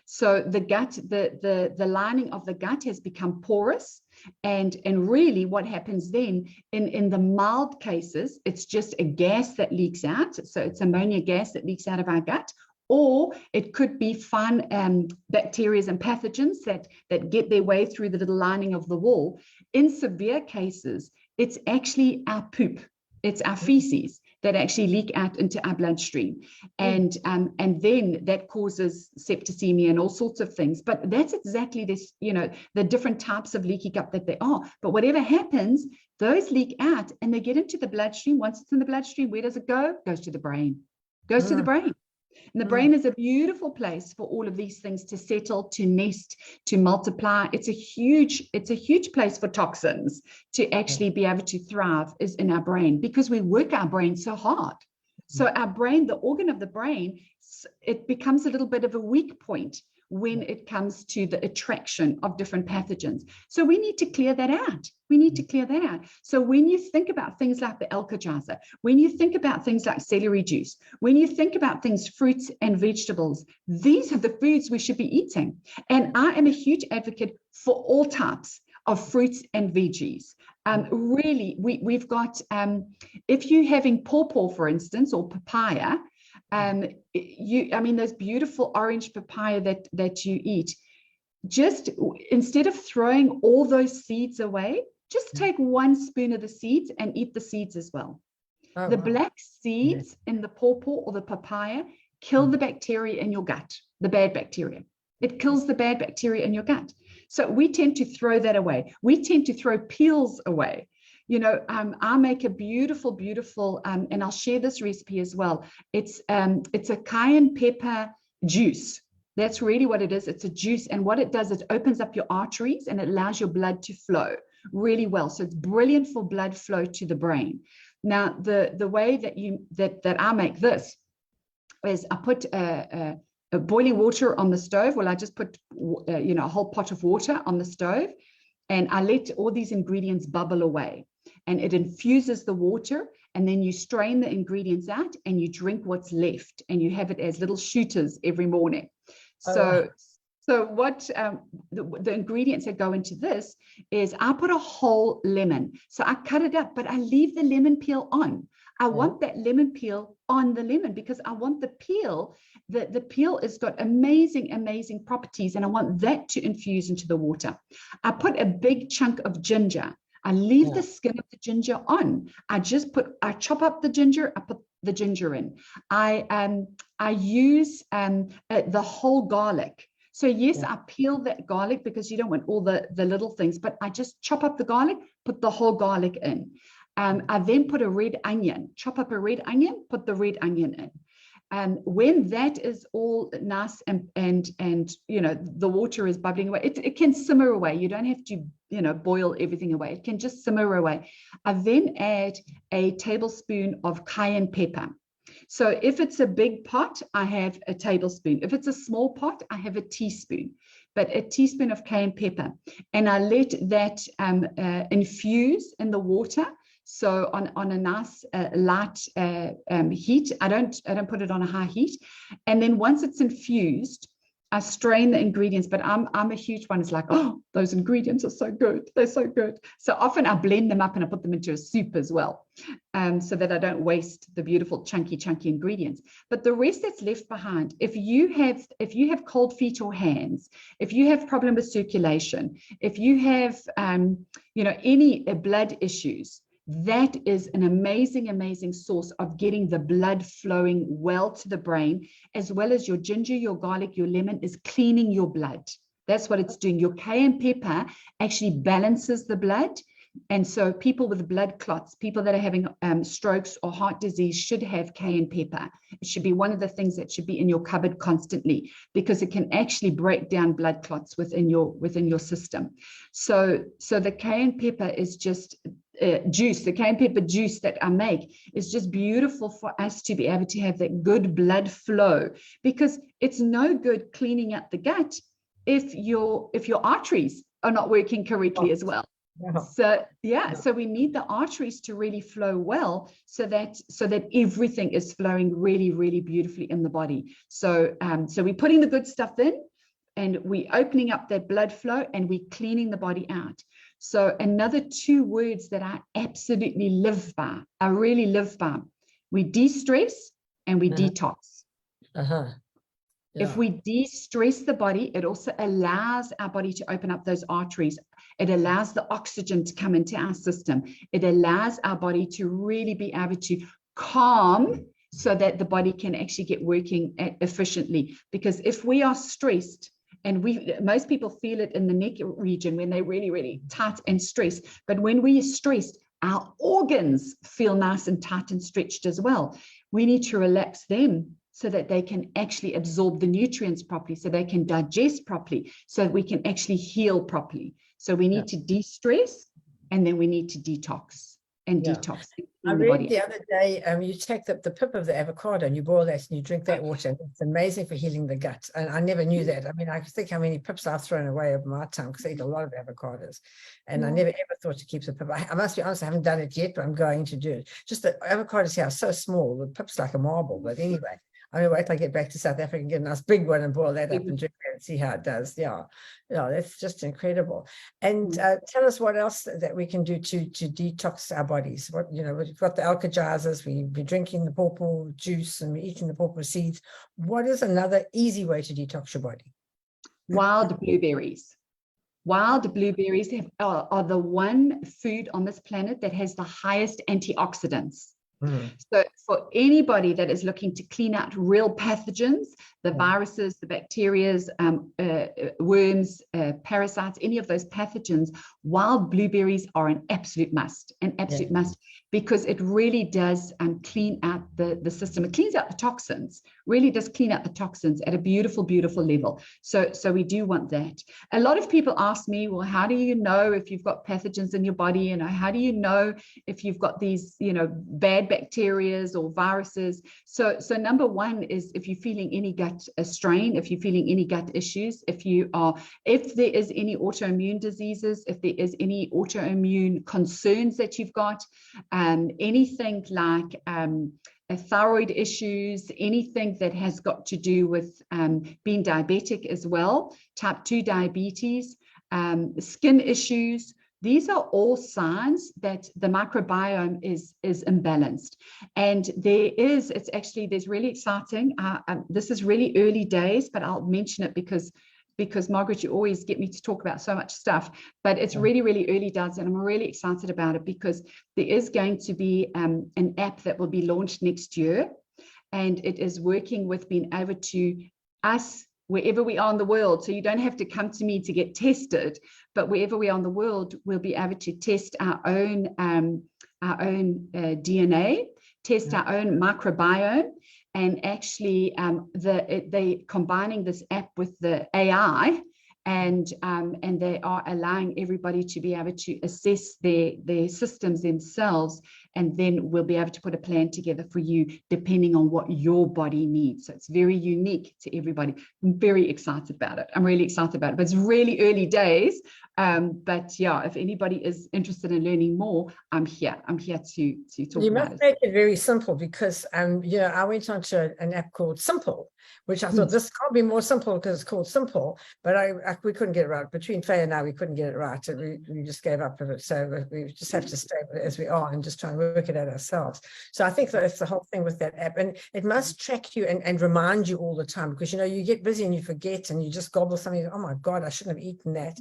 So the gut, the lining of the gut has become porous. And really what happens then in the mild cases, it's just a gas that leaks out. So it's ammonia gas that leaks out of our gut, or it could be fine bacteria and pathogens that get their way through the little lining of the wall. In severe cases, It's actually our poop. It's our feces that actually leak out into our bloodstream. And then that causes septicemia and all sorts of things. But that's exactly this, the different types of leaky gut that there are. But whatever happens, those leak out and they get into the bloodstream. Once it's in the bloodstream, where does it go? It goes to the brain. Goes to the brain. And the brain is a beautiful place for all of these things to settle, to nest, to multiply. It's a huge place for toxins to actually be able to thrive is in our brain, because we work our brain so hard. So our brain, the organ of the brain, it becomes a little bit of a weak point when it comes to the attraction of different pathogens. So we need to clear that out. We need to clear that out. So when you think about things like the Alka-Jaza, when you think about things like celery juice, when you think about things, fruits and vegetables, these are the foods we should be eating. And I am a huge advocate for all types of fruits and veggies. Really, we've got, if you're having pawpaw, for instance, or papaya, those beautiful orange papaya that you eat, just instead of throwing all those seeds away, just take 1 spoon of the seeds and eat the seeds as well. Black seeds in the pawpaw or the papaya kill the bacteria in your gut, the bad bacteria. It kills the bad bacteria in your gut. So we tend to throw that away. We tend to throw peels away. I make a beautiful, and I'll share this recipe as well. It's a cayenne pepper juice. That's really what it is. It's a juice. And what it does, it opens up your arteries and it allows your blood to flow really well. So it's brilliant for blood flow to the brain. Now, the way that I make this is I put a boiling water on the stove. Well, I just put, a whole pot of water on the stove, and I let all these ingredients bubble away. And it infuses the water, and then you strain the ingredients out and you drink what's left, and you have it as little shooters every morning. So what the ingredients that go into this is I put a whole lemon. So I cut it up, but I leave the lemon peel on. I want that lemon peel on the lemon because I want the peel. The peel has got amazing properties, and I want that to infuse into the water. I put a big chunk of ginger. I leave the skin of the ginger on. I chop up the ginger. I put the ginger in. I use the whole garlic. So yes, I peel that garlic because you don't want all the little things, but I just chop up the garlic, put the whole garlic in. I then put a red onion, chop up a red onion, put the red onion in. When that is all nice and the water is bubbling away, it can simmer away. You don't have to boil everything away. It can just simmer away. I then add a tablespoon of cayenne pepper. So if it's a big pot, I have a tablespoon. If it's a small pot, I have a teaspoon, but a teaspoon of cayenne pepper. And I let that infuse in the water. So on a nice light heat. I don't put it on a high heat. And then once it's infused, I strain the ingredients, but I'm a huge one. It's like, oh, those ingredients are so good. They're so good. So often I blend them up and I put them into a soup as well, so that I don't waste the beautiful chunky ingredients. But the rest that's left behind, if you have cold feet or hands, if you have problem with circulation, if you have any blood issues, that is an amazing source of getting the blood flowing well to the brain, as well as your ginger, your garlic, your lemon is cleaning your blood. That's what it's doing. Your cayenne pepper actually balances the blood. And so people with blood clots, people that are having strokes or heart disease should have cayenne pepper. It should be one of the things that should be in your cupboard constantly, because it can actually break down blood clots within your system. So the cayenne pepper is just juice. The cayenne pepper juice that I make is just beautiful for us to be able to have that good blood flow, because it's no good cleaning out the gut if your arteries are not working correctly as well. So we need the arteries to really flow well, so that everything is flowing really beautifully in the body. So we're putting the good stuff in, and we're opening up that blood flow, and we're cleaning the body out. So another 2 words that I absolutely live by, I really live by, we de-stress and we detox. If we de-stress the body, it also allows our body to open up those arteries. It allows the oxygen to come into our system. It allows our body to really be able to calm so that the body can actually get working efficiently. Because if we are stressed, and most people feel it in the neck region when they're really, really tight and stressed. But when we are stressed, our organs feel nice and tight and stretched as well. We need to relax them so that they can actually absorb the nutrients properly, so they can digest properly, so we can actually heal properly. So we need to de-stress, and then we need to detox and detox. I read the other day, you take the pip of the avocado and you boil that and you drink that water. And it's amazing for healing the gut. And I never knew that. I mean, I think how many pips I've thrown away over my time because I eat a lot of avocados. And I never ever thought to keep the pip. I must be honest, I haven't done it yet, but I'm going to do it. Just the avocados here are so small. The pip's like a marble. But anyway, I'm going to wait till I get back to South Africa and get a nice big one and boil that up and drink it and see how it does. Yeah, that's just incredible. And tell us what else that we can do to detox our bodies. What, we've got the alka-jazas, we've been drinking the pawpaw juice and we're eating the pawpaw seeds. What is another easy way to detox your body? Wild blueberries. Wild blueberries are the one food on this planet that has the highest antioxidants. So for anybody that is looking to clean out real pathogens, the viruses, the bacterias, worms, parasites, any of those pathogens, wild blueberries are an absolute must, because it really does clean out the system. It cleans out the toxins, really does clean out the toxins at a beautiful, beautiful level. So we do want that. A lot of people ask me, well, how do you know if you've got pathogens in your body? And how do you know if you've got these, bad bacteria or viruses? So number one is if you're feeling any gut strain, if you're feeling any gut issues, if there is any autoimmune diseases, if there is any autoimmune concerns that you've got, anything like thyroid issues, anything that has got to do with being diabetic as well, type 2 diabetes, skin issues. These are all signs that the microbiome is imbalanced. And there's really exciting. This is really early days, but I'll mention it because Margaret, you always get me to talk about so much stuff, but it's really, really early days, and I'm really excited about it because there is going to be an app that will be launched next year, and it is working with being able to us wherever we are in the world. So you don't have to come to me to get tested, but wherever we are in the world, we'll be able to test our own DNA, test our own microbiome, and actually they combining this app with the AI, and they are allowing everybody to be able to assess their systems themselves, and then we'll be able to put a plan together for you depending on what your body needs. So it's very unique to everybody. I'm very excited about it. I'm really excited about it, but it's really early days. But yeah, if anybody is interested in learning more, I'm here to talk about it. You must make it very simple because, I went on to an app called Simple, which I thought this can't be more simple because it's called Simple, but we couldn't get it right. Between Faye and I, we couldn't get it right. And we just gave up of it. So we just have to stay with it as we are and just try and work it out ourselves. So I think that's the whole thing with that app. And it must track you and remind you all the time because, you get busy and you forget and you just gobble something. Oh my God, I shouldn't have eaten that.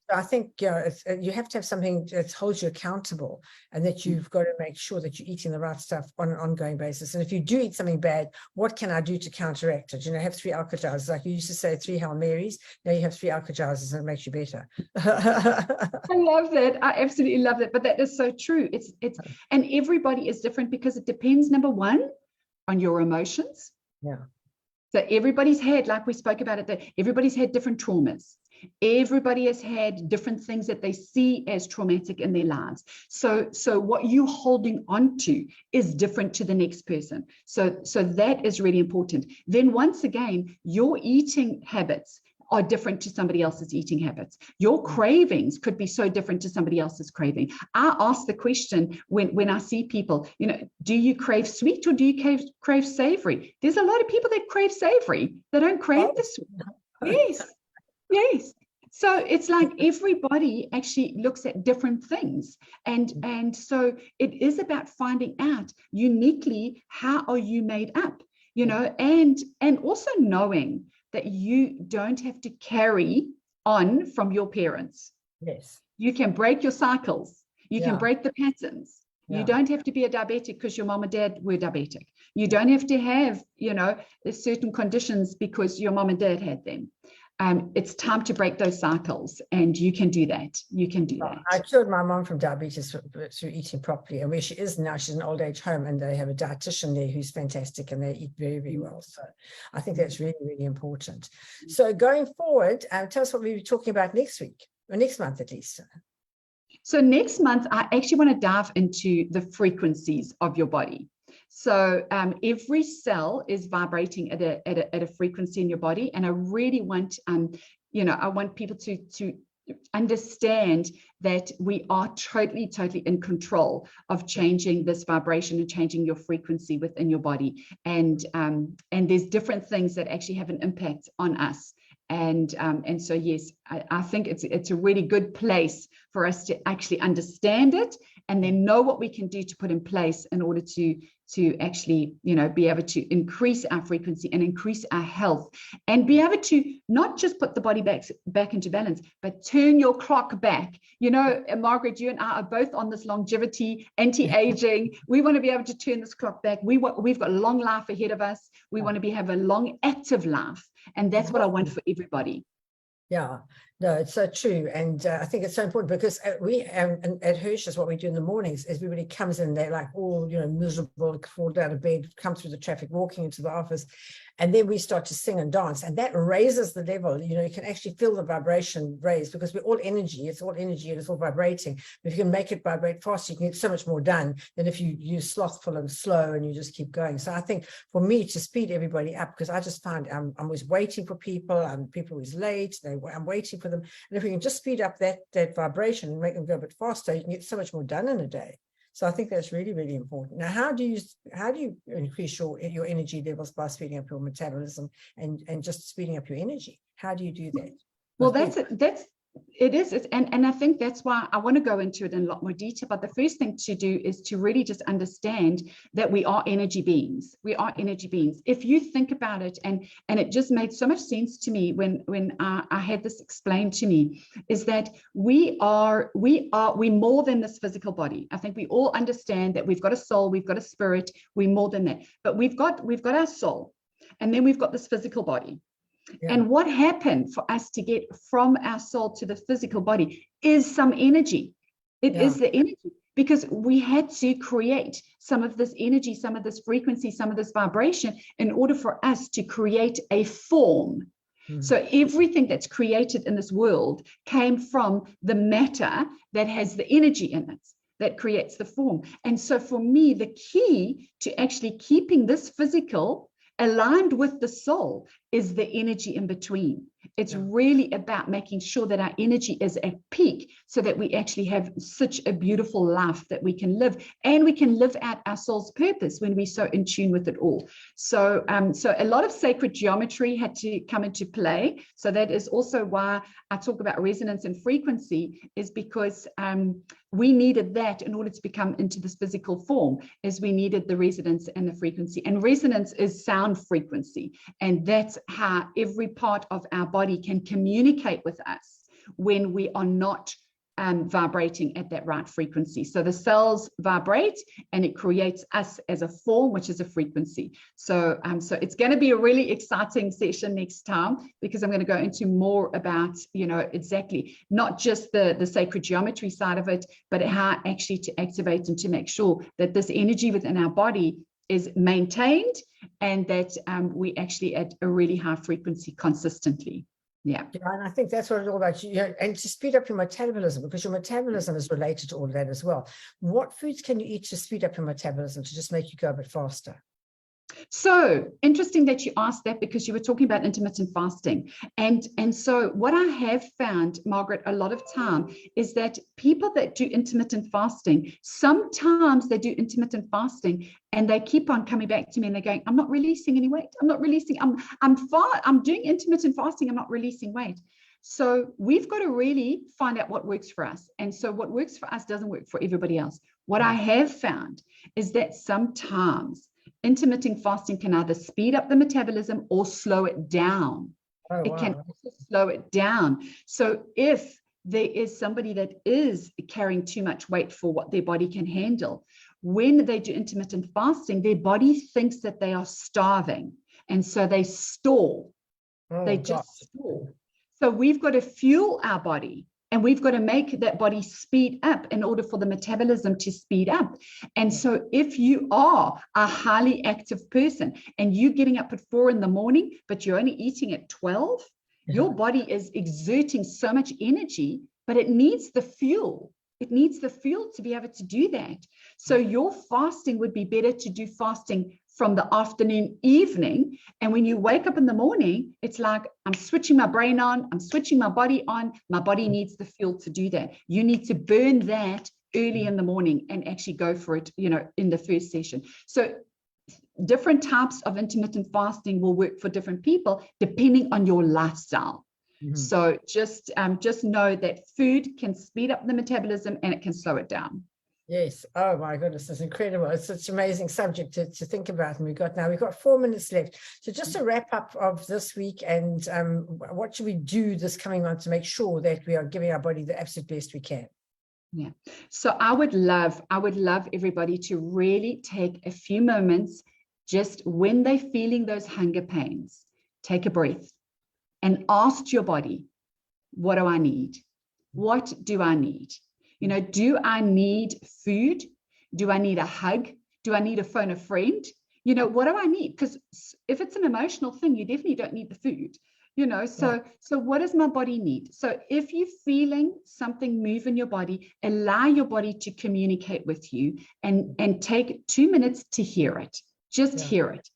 So I think, you have to have something that holds you accountable and that you've got to make sure that you're eating the right stuff on an ongoing basis. And if you do eat something bad, what can I do to counteract it? Have 3 alka-jazas. Like you used to say 3 Hail Marys. Now you have 3 alka-jazas and it makes you better. I love that. I absolutely love that. But that is so true. And everybody is different because it depends, number one, on your emotions. Yeah. So everybody's had, like we spoke about it, everybody's had different traumas. Everybody has had different things that they see as traumatic in their lives. So what you're holding on to is different to the next person. So that is really important. Then once again, your eating habits are different to somebody else's eating habits. Your cravings could be so different to somebody else's craving. I ask the question when I see people, do you crave sweet or do you crave savory? There's a lot of people that crave savory. They don't crave the sweet. Yes. So it's like everybody actually looks at different things. And so it is about finding out uniquely how are you made up, and also knowing that you don't have to carry on from your parents. Yes. You can break your cycles. You can Yeah. break the patterns. Yeah. You don't have to be a diabetic because your mom and dad were diabetic. You don't have to have, certain conditions because your mom and dad had them. It's time to break those cycles, and you can do that. You can do that. I cured my mom from diabetes through eating properly, and where she is now, she's in an old age home, and they have a dietitian there who's fantastic, and they eat very, very well. So I think that's really, really important. So going forward, tell us what we'll be talking about next week, or next month at least. So next month, I actually want to dive into the frequencies of your body. So every cell is vibrating at a frequency in your body, and I really want I want people to understand that we are totally in control of changing this vibration and changing your frequency within your body, and there's different things that actually have an impact on us. And so, yes, I think it's a really good place for us to actually understand it, and then know what we can do to put in place in order to actually, be able to increase our frequency and increase our health, and be able to not just put the body back into balance, but turn your clock back. Margaret, you and I are both on this longevity, anti-aging. We want to be able to turn this clock back. We've got a long life ahead of us. We want to have a long, active life. And that's what I want for everybody. Yeah, no, it's so true. And I think it's so important because we at Hirsch, what we do in the mornings is everybody comes in, they're like all, miserable, fall out of bed, come through the traffic, walking into the office. And then we start to sing and dance, and that raises the level. You can actually feel the vibration raise because we're all energy. It's all energy and it's all vibrating. If you can make it vibrate fast, you can get so much more done than if you're slothful and slow and you just keep going. So I think for me to speed everybody up, because I just find I'm always waiting for people, and people are always late. I'm waiting for them. And if we can just speed up that vibration and make them go a bit faster, you can get so much more done in a day. So I think that's really, really important. Now, how do you increase your energy levels by speeding up your metabolism and just speeding up your energy? How do you do that? Well, it is. And I think that's why I want to go into it in a lot more detail. But the first thing to do is to really just understand that we are energy beings. We are energy beings. If you think about it, and it just made so much sense to me when I had this explained to me, is that we more than this physical body. I think we all understand that we've got a soul, we've got a spirit, we're more than that. But we've got our soul, and then we've got this physical body. Yeah. And what happened for us to get from our soul to the physical body is some energy. It is the energy, because we had to create some of this energy, some of this frequency, some of this vibration in order for us to create a form. So everything that's created in this world came from the matter that has the energy in it, that creates the form. And so for me, the key to actually keeping this physical aligned with the soul is the energy in between. It's really about making sure that our energy is at peak, so that we actually have such a beautiful life that we can live, and we can live out our soul's purpose when we're so in tune with it all. So a lot of sacred geometry had to come into play. So that is also why I talk about resonance and frequency, is because we needed that in order to become into this physical form, as we needed the resonance and the frequency. And resonance is sound frequency, and that's how every part of our body can communicate with us when we are not vibrating at that right frequency. So the cells vibrate, and it creates us as a form, which is a frequency. So it's going to be a really exciting session next time, because I'm going to go into more about, exactly not just the sacred geometry side of it, but how actually to activate and to make sure that this energy within our body is maintained, and that we actually at a really high frequency consistently. Yeah, and I think that's what it's all about. And to speed up your metabolism, because your metabolism is related to all of that as well. What foods can you eat to speed up your metabolism, to just make you go a bit faster? So interesting that you asked that, because you were talking about intermittent fasting. And so what I have found, Margaret, a lot of time is that people that do intermittent fasting, sometimes they do intermittent fasting and they keep on coming back to me and they're going, I'm not releasing any weight. I'm not releasing, I'm doing intermittent fasting. I'm not releasing weight. So we've got to really find out what works for us. And so what works for us doesn't work for everybody else. What I have found is that sometimes intermittent fasting can either speed up the metabolism or slow it down. It can also slow it down. So if there is somebody that is carrying too much weight for what their body can handle. When they do intermittent fasting, their body thinks that they are starving. And so they stall. They just stall. So we've got to fuel our body, and we've got to make that body speed up in order for the metabolism to speed up. And so if you are a highly active person and you're getting up at 4 a.m, but you're only eating at 12, your body is exerting so much energy, but it needs the fuel. It needs the fuel to be able to do that. So your fasting would be better to do fasting from the afternoon, evening. And when you wake up in the morning, it's like, I'm switching my brain on, I'm switching my body on. My body needs the fuel to do that. You need to burn that early in the morning and actually go for it, in the first session. So different types of intermittent fasting will work for different people depending on your lifestyle. So just know that food can speed up the metabolism and it can slow it down. Yes. Oh my goodness, it's incredible. It's such an amazing subject to think about. And we've got 4 minutes left. So just a wrap up of this week, and what should we do this coming month to make sure that we are giving our body the absolute best we can? Yeah. So I would love everybody to really take a few moments, just when they're feeling those hunger pains, take a breath and ask your body, what do I need? What do I need? Do I need food? Do I need a hug? Do I need to phone a friend? What do I need? Because if it's an emotional thing, you definitely don't need the food. So what does my body need? So if you're feeling something move in your body, allow your body to communicate with you and take 2 minutes to hear it. Just hear it.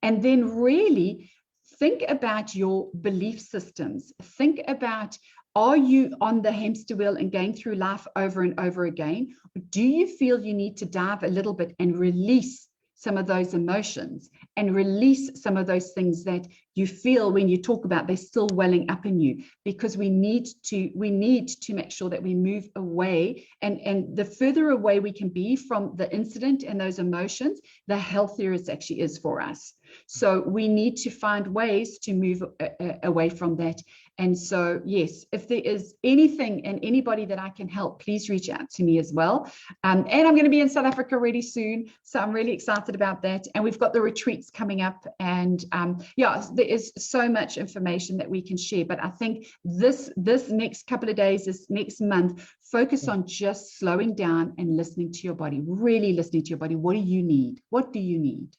And then really think about your belief systems. Think about, are you on the hamster wheel and going through life over and over again? Or do you feel you need to dive a little bit and release some of those emotions and release some of those things that you feel when you talk about they're still welling up in you? Because we need to make sure that we move away, and the further away we can be from the incident and those emotions, the healthier it actually is for us. So we need to find ways to move away from that. And so, yes, if there is anything and anybody that I can help, please reach out to me as well. And I'm going to be in South Africa really soon, so I'm really excited about that. And we've got the retreats coming up, and there is so much information that we can share. But I think this next couple of days, this next month, focus on just slowing down and listening to your body, really listening to your body. What do you need? What do you need?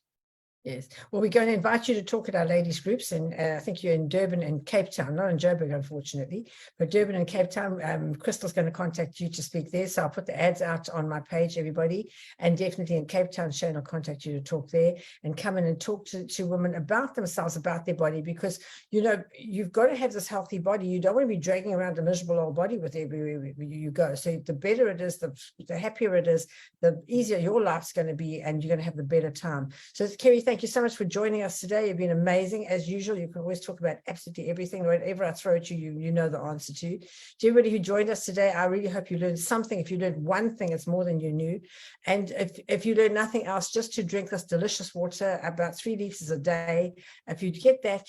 Yes. Well, we're going to invite you to talk at our ladies groups, and I think you're in Durban and Cape Town, not in Joburg, unfortunately, but Durban and Cape Town. Crystal's going to contact you to speak there. So I'll put the ads out on my page, everybody, and definitely in Cape Town, Shane will contact you to talk there and come in and talk to women about themselves, about their body, because, you've got to have this healthy body. You don't want to be dragging around a miserable old body with everywhere you go. So the better it is, the happier it is, the easier your life's going to be, and you're going to have the better time. So Kerry, thank you so much for joining us today. You've been amazing. As usual, you can always talk about absolutely everything. Whatever I throw at you, you know the answer to. To everybody who joined us today, I really hope you learned something. If you learned one thing, it's more than you knew. And if you learned nothing else, just to drink this delicious water, about 3 liters a day. If you get that,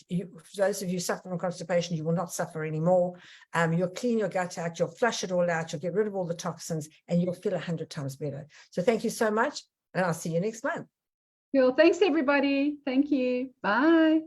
those of you suffering from constipation, you will not suffer anymore. You'll clean your gut out, you'll flush it all out, you'll get rid of all the toxins, and you'll feel 100 times better. So thank you so much, and I'll see you next month. Cool. Thanks, everybody. Thank you. Bye.